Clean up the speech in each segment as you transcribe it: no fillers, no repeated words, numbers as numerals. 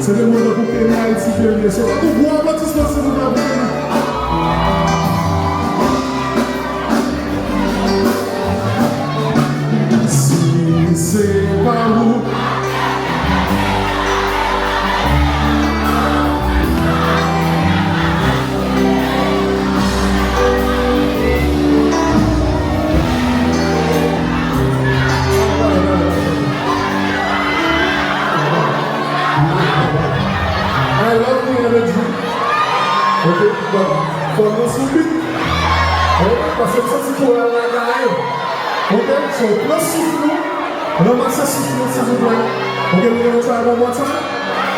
C'est le monde pour que les Haïti viennent. C'est pas pour voir Baptiste, c'est pour voir. Si c'est pas vous. I love the energy. Ok, bon, faut nous souffler. Parce que ça, c'est pour la live. Ok, so plus souffle, ramassez souffle, s'il vous plaît. Ok, we're going to try one more time.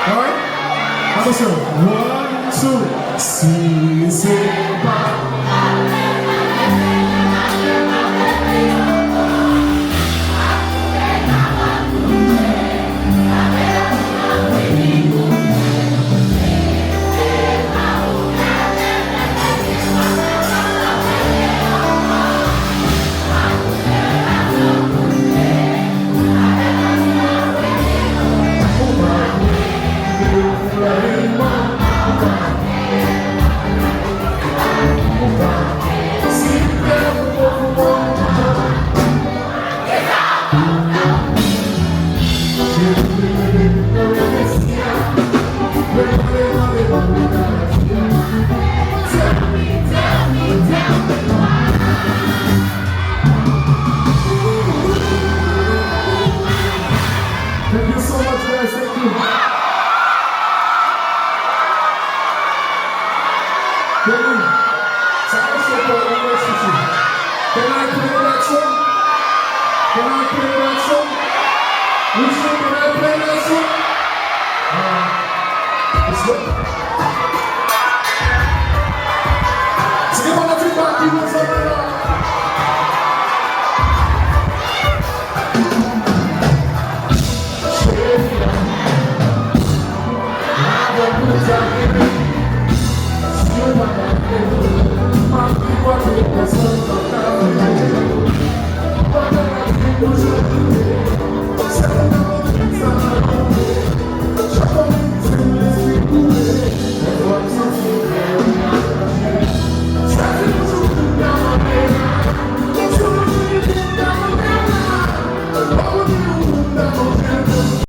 Alright? Attention. 1, 2. Si c'est pas